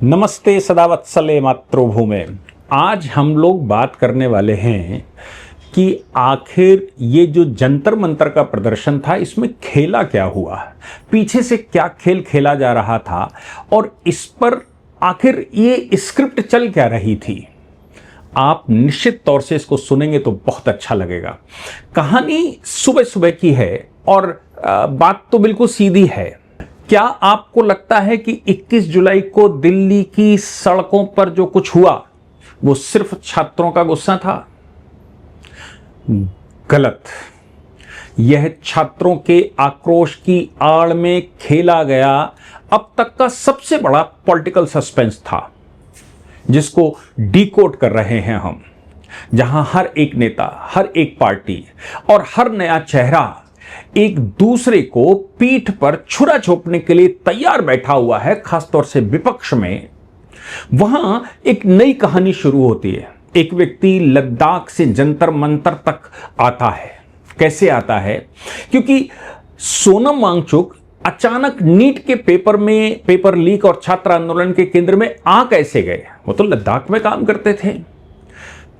नमस्ते सदावत्सले मातृभूमे। आज हम लोग बात करने वाले हैं कि आखिर ये जो जंतर मंतर का प्रदर्शन था इसमें खेला क्या हुआ, पीछे से क्या खेल खेला जा रहा था और इस पर आखिर ये स्क्रिप्ट चल क्या रही थी। आप निश्चित तौर से इसको सुनेंगे तो बहुत अच्छा लगेगा। कहानी सुबह सुबह की है और बात तो बिल्कुल सीधी है। क्या आपको लगता है कि 21 जुलाई को दिल्ली की सड़कों पर जो कुछ हुआ वो सिर्फ छात्रों का गुस्सा था? गलत। यह छात्रों के आक्रोश की आड़ में खेला गया अब तक का सबसे बड़ा पॉलिटिकल सस्पेंस था, जिसको डिकोड कर रहे हैं हम। जहां हर एक नेता, हर एक पार्टी और हर नया चेहरा एक दूसरे को पीठ पर छुरा छोपने के लिए तैयार बैठा हुआ है, खासतौर से विपक्ष में। वहां एक नई कहानी शुरू होती है। एक व्यक्ति लद्दाख से जंतर मंतर तक आता है। कैसे आता है? क्योंकि सोनम वांगचुक अचानक नीट के पेपर लीक और छात्र आंदोलन के केंद्र में आ कैसे गए? वो तो लद्दाख में काम करते थे।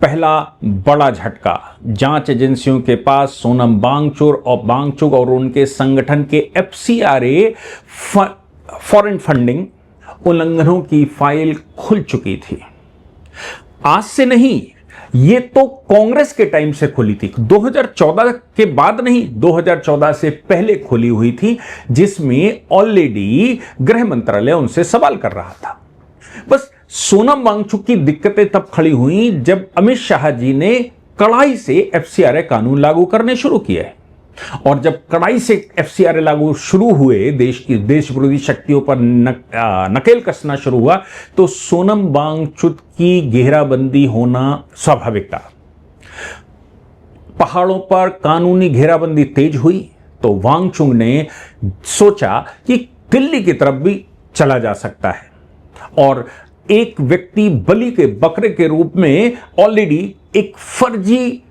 पहला बड़ा झटका, जांच एजेंसियों के पास सोनम वांगचुक और उनके संगठन के एफसीआरए फॉरेन फंडिंग उल्लंघनों की फाइल खुल चुकी थी। आज से नहीं, ये तो कांग्रेस के टाइम से खुली थी। 2014 के बाद नहीं, 2014 से पहले खुली हुई थी, जिसमें ऑलरेडी गृह मंत्रालय उनसे सवाल कर रहा था। बस सोनम वांगचुक की दिक्कतें तब खड़ी हुई जब अमित शाह जी ने कड़ाई से एफसीआरए कानून लागू करने शुरू किए। और जब कड़ाई से एफसीआरए लागू शुरू हुए, देश विरोधी शक्तियों पर नकेल कसना शुरू हुआ, तो सोनम वांगचुक की घेराबंदी होना स्वाभाविक था। पहाड़ों पर कानूनी घेराबंदी तेज हुई तो वांगचुक ने सोचा कि दिल्ली की तरफ भी चला जा सकता है, और एक व्यक्ति बलि के बकरे के रूप में ऑलरेडी एक फर्जी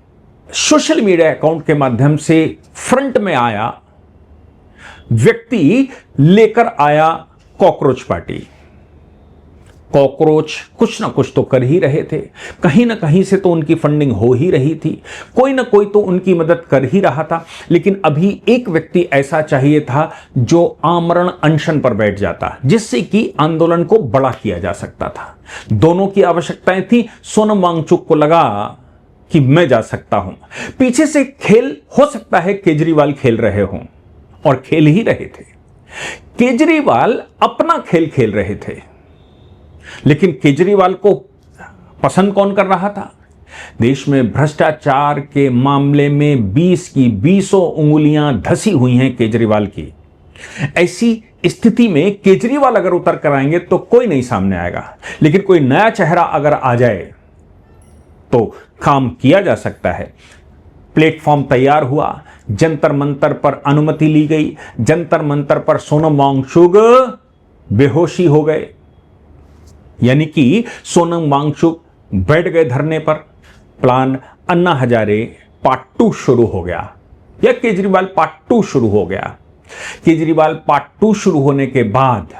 सोशल मीडिया अकाउंट के माध्यम से फ्रंट में आया व्यक्ति लेकर आया कॉकरोच पार्टी। कॉकरोच कुछ ना कुछ तो कर ही रहे थे, कहीं ना कहीं से तो उनकी फंडिंग हो ही रही थी, कोई ना कोई तो उनकी मदद कर ही रहा था। लेकिन अभी एक व्यक्ति ऐसा चाहिए था जो आमरण अनशन पर बैठ जाता, जिससे कि आंदोलन को बड़ा किया जा सकता था। दोनों की आवश्यकताएं थी। सोनम वांगचुक को लगा कि मैं जा सकता हूं। पीछे से खेल हो सकता है केजरीवाल खेल रहे हों, और खेल ही रहे थे। केजरीवाल अपना खेल खेल रहे थे, लेकिन केजरीवाल को पसंद कौन कर रहा था? देश में भ्रष्टाचार के मामले में 20 की 20 उंगलियां धसी हुई हैं केजरीवाल की। ऐसी स्थिति में केजरीवाल अगर उतर कर आएंगे तो कोई नहीं सामने आएगा, लेकिन कोई नया चेहरा अगर आ जाए तो काम किया जा सकता है। प्लेटफॉर्म तैयार हुआ, जंतर मंतर पर अनुमति ली गई। जंतर मंतर पर सोनम वांगचुक बेहोशी हो गए, यानी कि सोनम वांगचुक बैठ गए धरने पर। प्लान अन्ना हजारे पार्ट 2 शुरू हो गया, या केजरीवाल पार्ट 2 शुरू हो गया। केजरीवाल पार्ट 2 शुरू होने के बाद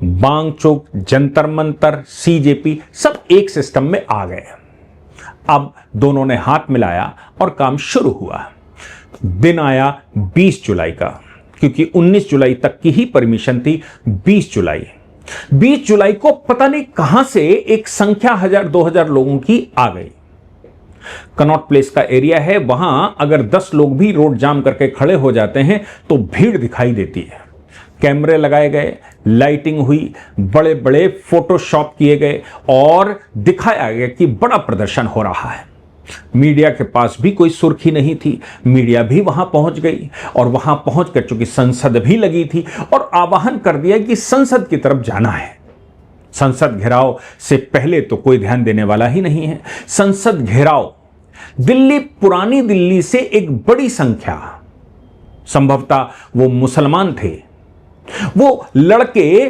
वांगचुक, जंतर मंतर, सीजेपी सब एक सिस्टम में आ गए। अब दोनों ने हाथ मिलाया और काम शुरू हुआ। दिन आया 20 जुलाई का, क्योंकि 19 जुलाई तक की ही परमिशन थी। 20 जुलाई को पता नहीं कहां से एक संख्या 1000-2000 लोगों की आ गई। कनॉट प्लेस का एरिया है, वहां अगर 10 लोग भी रोड जाम करके खड़े हो जाते हैं तो भीड़ दिखाई देती है। कैमरे लगाए गए, लाइटिंग हुई, बड़े बड़े फोटोशॉप किए गए और दिखाया गया कि बड़ा प्रदर्शन हो रहा है। मीडिया के पास भी कोई सुर्खी नहीं थी, मीडिया भी वहां पहुंच गई, और वहां पहुंचकर चूंकि संसद भी लगी थी और आह्वान कर दिया कि संसद की तरफ जाना है। संसद घेराव से पहले तो कोई ध्यान देने वाला ही नहीं है। संसद घेराव दिल्ली, पुरानी दिल्ली से एक बड़ी संख्या, संभवतः वो मुसलमान थे, वो लड़के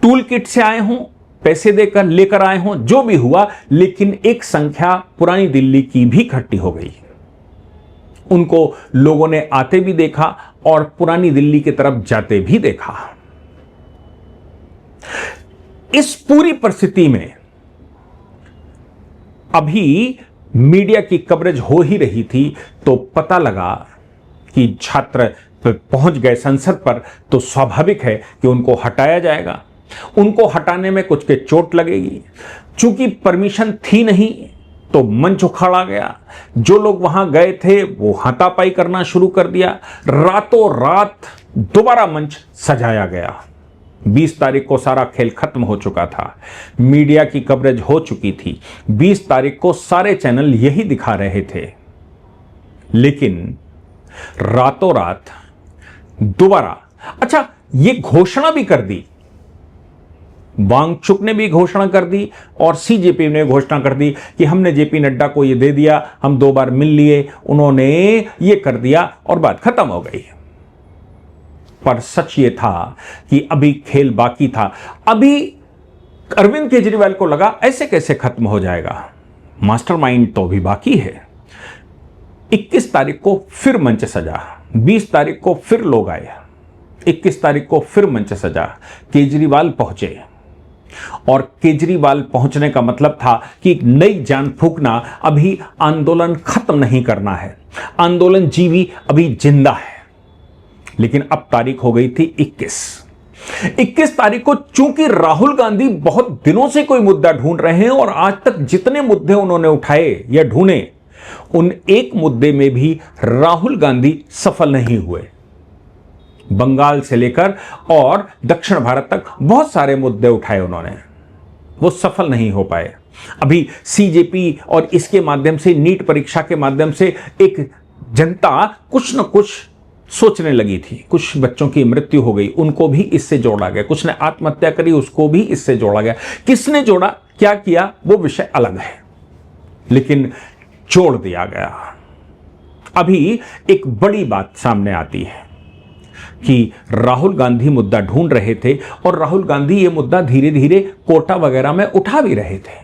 टूल किट से आए हों, पैसे देकर लेकर आए हों, जो भी हुआ, लेकिन एक संख्या पुरानी दिल्ली की भी इकट्ठी हो गई। उनको लोगों ने आते भी देखा और पुरानी दिल्ली की तरफ जाते भी देखा। इस पूरी परिस्थिति में अभी मीडिया की कवरेज हो ही रही थी तो पता लगा कि छात्र पहुंच गए संसद पर, तो स्वाभाविक है कि उनको हटाया जाएगा। उनको हटाने में कुछ के चोट लगेगी। चूंकि परमिशन थी नहीं तो मंच उखाड़ा गया। जो लोग वहां गए थे वो हाथापाई करना शुरू कर दिया। रातों रात दोबारा मंच सजाया गया। 20 तारीख को सारा खेल खत्म हो चुका था, मीडिया की कवरेज हो चुकी थी। 20 तारीख को सारे चैनल यही दिखा रहे थे, लेकिन रातों रात दोबारा, अच्छा ये घोषणा भी कर दी, वांगचुक ने भी घोषणा कर दी और सीजेपी ने घोषणा कर दी कि हमने जेपी नड्डा को ये दे दिया, हम 2 बार मिल लिए, उन्होंने ये कर दिया और बात खत्म हो गई। पर सच ये था कि अभी खेल बाकी था। अभी अरविंद केजरीवाल को लगा ऐसे कैसे खत्म हो जाएगा, मास्टरमाइंड तो अभी बाकी है। 21 तारीख को फिर मंच सजा, 20 तारीख को फिर लोग आए, 21 तारीख को फिर मंच सजा। केजरीवाल पहुंचे और केजरीवाल पहुंचने का मतलब था कि नई जान फूंकना, अभी आंदोलन खत्म नहीं करना है, आंदोलन जीवी अभी जिंदा है। लेकिन अब तारीख हो गई थी 21 तारीख को। चूंकि राहुल गांधी बहुत दिनों से कोई मुद्दा ढूंढ रहे हैं और आज तक जितने मुद्दे उन्होंने उठाए या ढूंढे, उन एक मुद्दे में भी राहुल गांधी सफल नहीं हुए। बंगाल से लेकर और दक्षिण भारत तक बहुत सारे मुद्दे उठाए उन्होंने, वो सफल नहीं हो पाए। अभी सीजेपी और इसके माध्यम से, नीट परीक्षा के माध्यम से एक जनता कुछ न कुछ सोचने लगी थी। कुछ बच्चों की मृत्यु हो गई, उनको भी इससे जोड़ा गया। कुछ ने आत्महत्या करी, उसको भी इससे जोड़ा गया। किसने जोड़ा, क्या किया, वो विषय अलग है, लेकिन जोड़ दिया गया। अभी एक बड़ी बात सामने आती है कि राहुल गांधी मुद्दा ढूंढ रहे थे और राहुल गांधी ये मुद्दा धीरे धीरे कोटा वगैरह में उठा भी रहे थे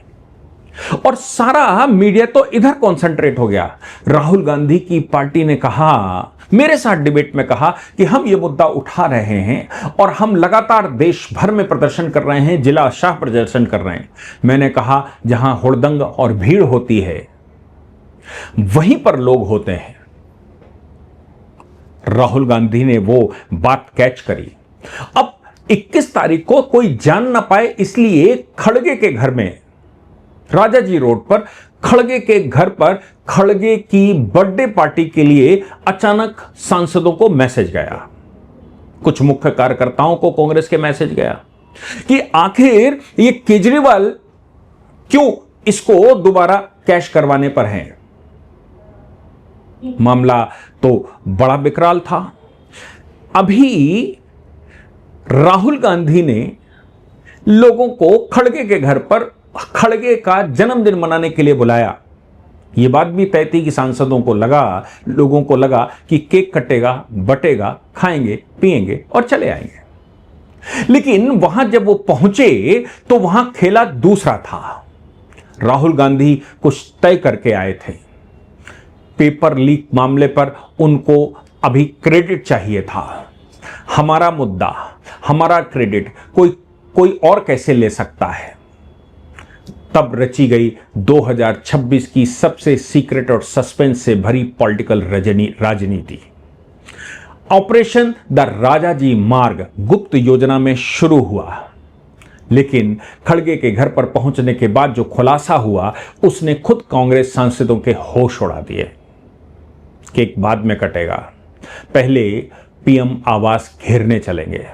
और सारा मीडिया तो इधर कॉन्सेंट्रेट हो गया। राहुल गांधी की पार्टी ने कहा, मेरे साथ डिबेट में कहा कि हम ये मुद्दा उठा रहे हैं और हम लगातार देश भर में प्रदर्शन कर रहे हैं, जिला शाह प्रदर्शन कर रहे हैं। मैंने कहा जहां हुड़दंग और भीड़ होती है वहीं पर लोग होते हैं। राहुल गांधी ने वो बात कैच करी। अब 21 तारीख को कोई जान ना पाए इसलिए खड़गे के घर में, राजाजी रोड पर खड़गे के घर पर खड़गे की बर्थडे पार्टी के लिए अचानक सांसदों को मैसेज गया। कुछ मुख्य कार्यकर्ताओं को कांग्रेस के मैसेज गया कि आखिर ये केजरीवाल क्यों इसको दोबारा कैश करवाने पर हैं। मामला तो बड़ा विकराल था। अभी राहुल गांधी ने लोगों को खड़गे के घर पर खड़गे का जन्मदिन मनाने के लिए बुलाया। यह बात भी तय थी कि सांसदों को लगा, लोगों को लगा कि केक कटेगा, बटेगा, खाएंगे, पिएंगे और चले आएंगे। लेकिन वहां जब वो पहुंचे तो वहां खेला दूसरा था। राहुल गांधी कुछ तय करके आए थे। पेपर लीक मामले पर उनको अभी क्रेडिट चाहिए था। हमारा मुद्दा, हमारा क्रेडिट कोई और कैसे ले सकता है। तब रची गई 2026 की सबसे सीक्रेट और सस्पेंस से भरी पॉलिटिकल राजनीति। ऑपरेशन द राजाजी मार्ग गुप्त योजना में शुरू हुआ, लेकिन खड़गे के घर पर पहुंचने के बाद जो खुलासा हुआ उसने खुद कांग्रेस सांसदों के होश उड़ा दिए। केक बाद में कटेगा, पहले पीएम आवास घेरने चलेंगे।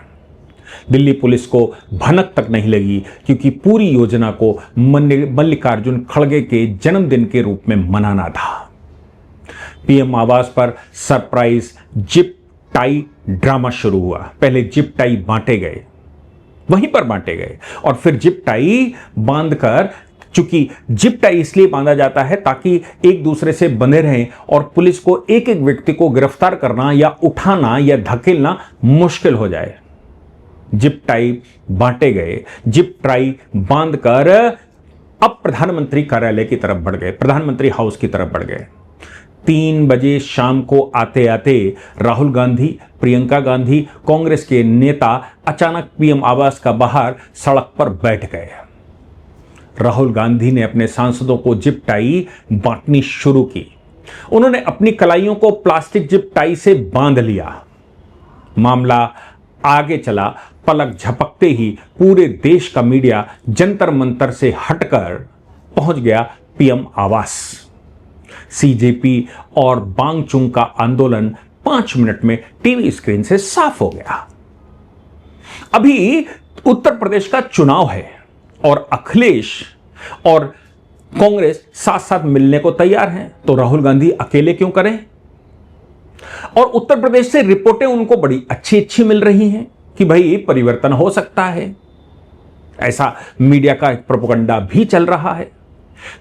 दिल्ली पुलिस को भनक तक नहीं लगी क्योंकि पूरी योजना को मल्लिकार्जुन खड़गे के जन्मदिन के रूप में मनाना था। पीएम आवास पर सरप्राइज जिप टाई ड्रामा शुरू हुआ। पहले जिप टाई बांटे गए, वहीं पर बांटे गए और फिर जिप टाई बांधकर, चूंकि जिप टाई इसलिए बांधा जाता है ताकि एक दूसरे से बने रहें और पुलिस को एक एक व्यक्ति को गिरफ्तार करना या उठाना या धकेलना मुश्किल हो जाए। जिप टाई बांटे गए। जिप टाई बांधकर अब प्रधानमंत्री कार्यालय की तरफ बढ़ गए, प्रधानमंत्री हाउस की तरफ बढ़ गए। 3 बजे शाम को आते आते राहुल गांधी, प्रियंका गांधी, कांग्रेस के नेता अचानक पीएम आवास का बाहर सड़क पर बैठ गए। राहुल गांधी ने अपने सांसदों को जिप टाई बांटनी शुरू की। उन्होंने अपनी कलाइयों को प्लास्टिक जिप टाई से बांध लिया। मामला आगे चला। पलक झपकते ही पूरे देश का मीडिया जंतर मंतर से हटकर पहुंच गया पीएम आवास। सीजेपी और बांगचुंग का आंदोलन 5 मिनट में टीवी स्क्रीन से साफ हो गया। अभी उत्तर प्रदेश का चुनाव है और अखिलेश और कांग्रेस साथ साथ मिलने को तैयार हैं, तो राहुल गांधी अकेले क्यों करें? और उत्तर प्रदेश से रिपोर्टें उनको बड़ी अच्छी अच्छी मिल रही हैं कि भाई परिवर्तन हो सकता है। ऐसा मीडिया का प्रोपेगेंडा भी चल रहा है।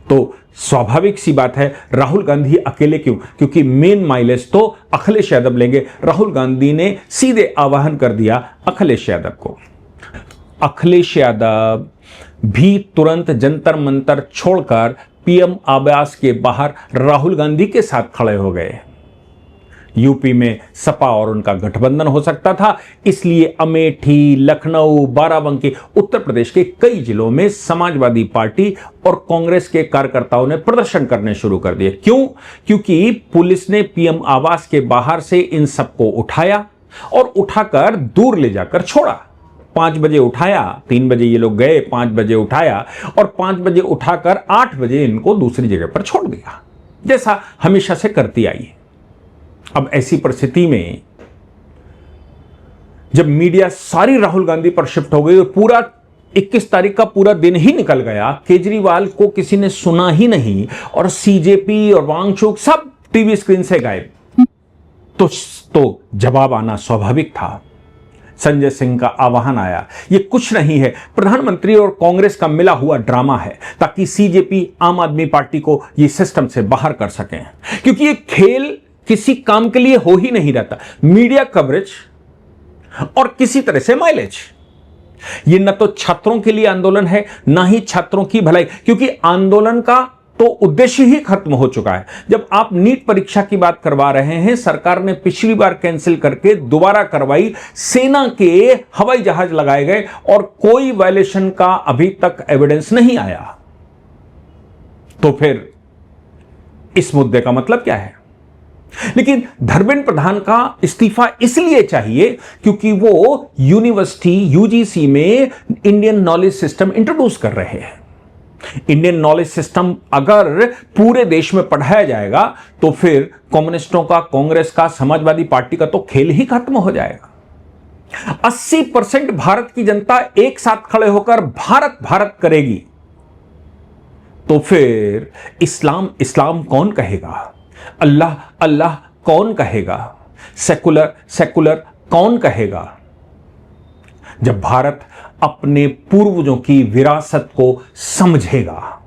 तो स्वाभाविक सी बात है, राहुल गांधी अकेले क्यों? क्योंकि मेन माइलेज तो अखिलेश यादव लेंगे। राहुल गांधी ने सीधे आह्वान कर दिया अखिलेश यादव को। अखिलेश यादव भी तुरंत जंतर मंतर छोड़कर पीएम आवास के बाहर राहुल गांधी के साथ खड़े हो गए। यूपी में सपा और उनका गठबंधन हो सकता था, इसलिए अमेठी, लखनऊ, बाराबंकी, उत्तर प्रदेश के कई जिलों में समाजवादी पार्टी और कांग्रेस के कार्यकर्ताओं ने प्रदर्शन करने शुरू कर दिए। क्यों? क्योंकि पुलिस ने पीएम आवास के बाहर से इन सबको उठाया और उठाकर दूर ले जाकर छोड़ा। 5 बजे उठाया, 3 बजे ये लोग गए, 5 बजे उठाया और 5 बजे उठाकर 8 बजे इनको दूसरी जगह पर छोड़ दिया, जैसा हमेशा से करती आई है। अब ऐसी परिस्थिति में जब मीडिया सारी राहुल गांधी पर शिफ्ट हो गई और पूरा 21 तारीख का पूरा दिन ही निकल गया, केजरीवाल को किसी ने सुना ही नहीं और सीजेपी और वांगचुक सब टीवी स्क्रीन से गायब, तो जवाब आना स्वाभाविक था। संजय सिंह का आह्वान आया। ये कुछ नहीं है, प्रधानमंत्री और कांग्रेस का मिला हुआ ड्रामा है, ताकि सीजेपी, आम आदमी पार्टी को ये सिस्टम से बाहर कर सकें, क्योंकि ये खेल किसी काम के लिए हो ही नहीं रहता। मीडिया कवरेज और किसी तरह से माइलेज। ये न तो छात्रों के लिए आंदोलन है, ना ही छात्रों की भलाई, क्योंकि आंदोलन का तो उद्देश्य ही खत्म हो चुका है। जब आप नीट परीक्षा की बात करवा रहे हैं, सरकार ने पिछली बार कैंसिल करके दोबारा करवाई, सेना के हवाई जहाज लगाए गए और कोई वायलेशन का अभी तक एविडेंस नहीं आया। तो फिर इस मुद्दे का मतलब क्या है? लेकिन धर्मेंद्र प्रधान का इस्तीफा इसलिए चाहिए क्योंकि वो यूनिवर्सिटी यूजीसी में इंडियन नॉलेज सिस्टम इंट्रोड्यूस कर रहे हैं। इंडियन नॉलेज सिस्टम अगर पूरे देश में पढ़ाया जाएगा तो फिर कम्युनिस्टों का, कांग्रेस का, समाजवादी पार्टी का तो खेल ही खत्म हो जाएगा। 80% भारत की जनता एक साथ खड़े होकर भारत भारत करेगी, तो फिर इस्लाम इस्लाम कौन कहेगा? अल्लाह अल्लाह कौन कहेगा? सेकुलर सेकुलर कौन कहेगा? जब भारत अपने पूर्वजों की विरासत को समझेगा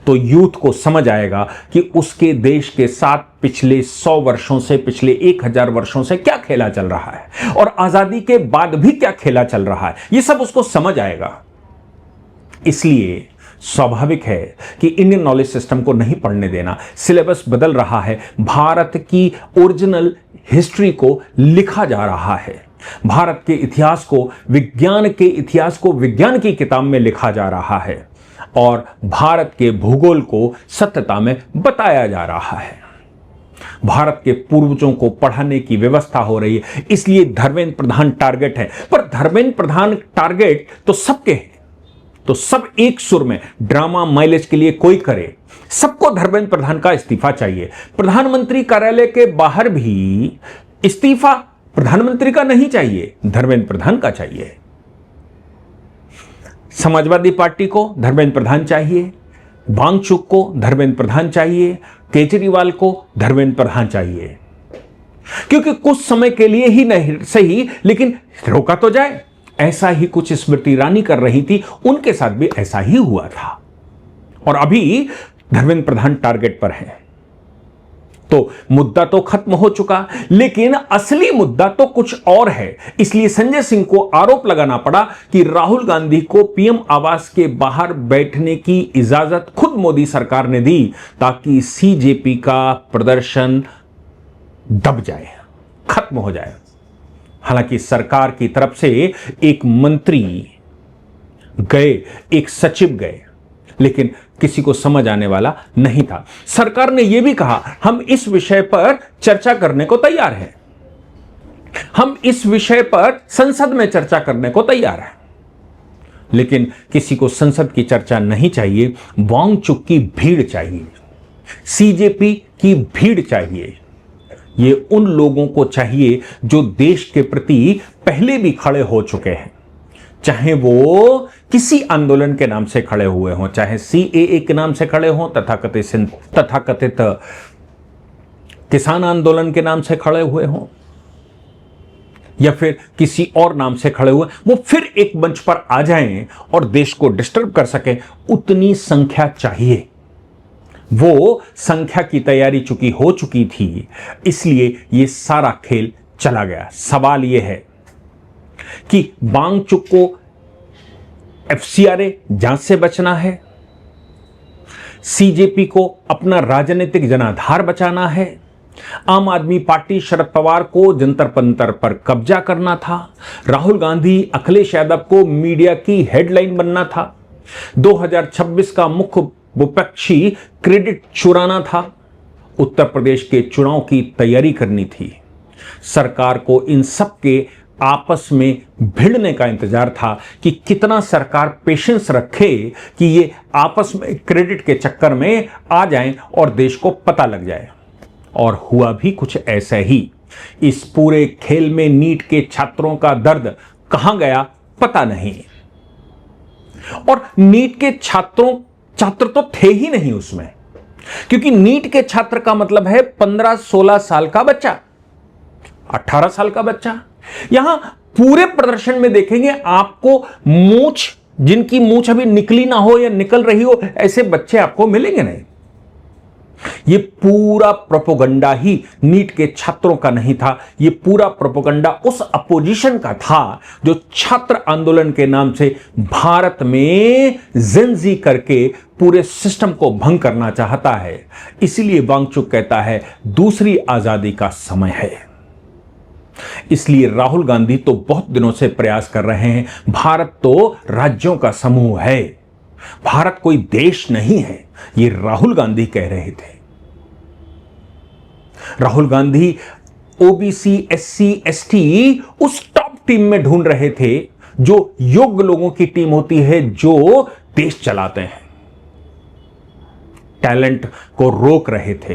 तो यूथ को समझ आएगा कि उसके देश के साथ पिछले 100 वर्षों से, पिछले 1000 वर्षों से क्या खेला चल रहा है और आजादी के बाद भी क्या खेला चल रहा है, ये सब उसको समझ आएगा। इसलिए स्वाभाविक है कि इंडियन नॉलेज सिस्टम को नहीं पढ़ने देना। सिलेबस बदल रहा है, भारत की ओरिजिनल हिस्ट्री को लिखा जा रहा है, भारत के इतिहास को, विज्ञान के इतिहास को विज्ञान की किताब में लिखा जा रहा है और भारत के भूगोल को सत्यता में बताया जा रहा है। भारत के पूर्वजों को पढ़ाने की व्यवस्था हो रही है, इसलिए धर्मेंद्र प्रधान टारगेट है। पर धर्मेंद्र प्रधान टारगेट तो सबके हैं, तो सब एक सुर में ड्रामा माइलेज के लिए कोई करे, सबको धर्मेंद्र प्रधान का इस्तीफा चाहिए। प्रधानमंत्री कार्यालय के बाहर भी इस्तीफा प्रधानमंत्री का नहीं चाहिए, धर्मेंद्र प्रधान का चाहिए। समाजवादी पार्टी को धर्मेंद्र प्रधान चाहिए, वांगचुक को धर्मेंद्र प्रधान चाहिए, केजरीवाल को धर्मेंद्र प्रधान चाहिए, क्योंकि कुछ समय के लिए ही नहीं सही लेकिन रोका तो जाए। ऐसा ही कुछ स्मृति ईरानी कर रही थी, उनके साथ भी ऐसा ही हुआ था और अभी धर्मेंद्र प्रधान टारगेट पर है। तो मुद्दा तो खत्म हो चुका, लेकिन असली मुद्दा तो कुछ और है। इसलिए संजय सिंह को आरोप लगाना पड़ा कि राहुल गांधी को पीएम आवास के बाहर बैठने की इजाजत खुद मोदी सरकार ने दी ताकि सीजेपी का प्रदर्शन दब जाए, खत्म हो जाए। हालांकि सरकार की तरफ से एक मंत्री गए, एक सचिव गए, लेकिन किसी को समझ आने वाला नहीं था। सरकार ने यह भी कहा, हम इस विषय पर चर्चा करने को तैयार हैं, हम इस विषय पर संसद में चर्चा करने को तैयार हैं। लेकिन किसी को संसद की चर्चा नहीं चाहिए, वांगचुक की भीड़ चाहिए, सीजेपी की भीड़ चाहिए। ये उन लोगों को चाहिए जो देश के प्रति पहले भी खड़े हो चुके हैं, चाहे वो किसी आंदोलन के नाम से खड़े हुए हों, चाहे सीएए के नाम से खड़े हों, तथाकथित किसान आंदोलन के नाम से खड़े हुए हों, या फिर किसी और नाम से खड़े हुए, वो फिर एक मंच पर आ जाएं और देश को डिस्टर्ब कर सकें। उतनी संख्या चाहिए। वो संख्या की तैयारी हो चुकी थी, इसलिए ये सारा खेल चला गया। सवाल यह है कि वांगचुक को एफसीआरए जांच से बचना है, सीजेपी को अपना राजनीतिक जनाधार बचाना है, आम आदमी पार्टी शरद पवार को जंतर मंतर पर कब्जा करना था, राहुल गांधी अखिलेश यादव को मीडिया की हेडलाइन बनना था, 2026 का मुख्य विपक्षी क्रेडिट चुराना था, उत्तर प्रदेश के चुनाव की तैयारी करनी थी। सरकार को इन सब के आपस में भिड़ने का इंतजार था कि कितना सरकार पेशेंस रखे कि ये आपस में क्रेडिट के चक्कर में आ जाएं और देश को पता लग जाए। और हुआ भी कुछ ऐसा ही। इस पूरे खेल में नीट के छात्रों का दर्द कहां गया पता नहीं, और नीट के छात्र तो थे ही नहीं उसमें, क्योंकि नीट के छात्र का मतलब है 15-16 साल का बच्चा, 18 साल का बच्चा। यहां पूरे प्रदर्शन में देखेंगे आपको मूंछ, जिनकी मूंछ अभी निकली ना हो या निकल रही हो, ऐसे बच्चे आपको मिलेंगे नहीं। ये पूरा प्रोपेगेंडा ही नीट के छात्रों का नहीं था, ये पूरा प्रोपेगेंडा उस अपोजिशन का था जो छात्र आंदोलन के नाम से भारत में जिंजी करके पूरे सिस्टम को भंग करना चाहता है। इसीलिए वांगचुक कहता है दूसरी आजादी का समय है। इसलिए राहुल गांधी तो बहुत दिनों से प्रयास कर रहे हैं, भारत तो राज्यों का समूह है, भारत कोई देश नहीं है, ये राहुल गांधी कह रहे थे। Rahul Gandhi OBC, SC, ST उस टॉप टीम में ढूंढ रहे थे जो योग्य लोगों की टीम होती है, जो देश चलाते हैं। टैलेंट को रोक रहे थे।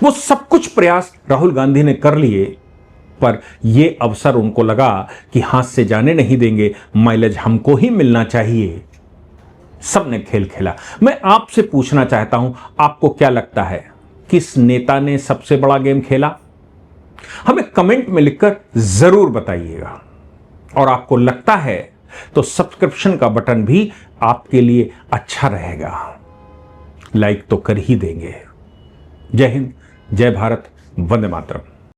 वो सब कुछ प्रयास राहुल गांधी ने कर लिए, पर यह अवसर उनको लगा कि हाथ से जाने नहीं देंगे, माइलेज हमको ही मिलना चाहिए। सबने खेल खेला। मैं आपसे पूछना चाहता हूं, आपको क्या लगता है किस नेता ने सबसे बड़ा गेम खेला? हमें कमेंट में लिखकर जरूर बताइएगा। और आपको लगता है तो सब्सक्रिप्शन का बटन भी आपके लिए अच्छा रहेगा, लाइक तो कर ही देंगे। जय हिंद, जय भारत, वंदे मातरम।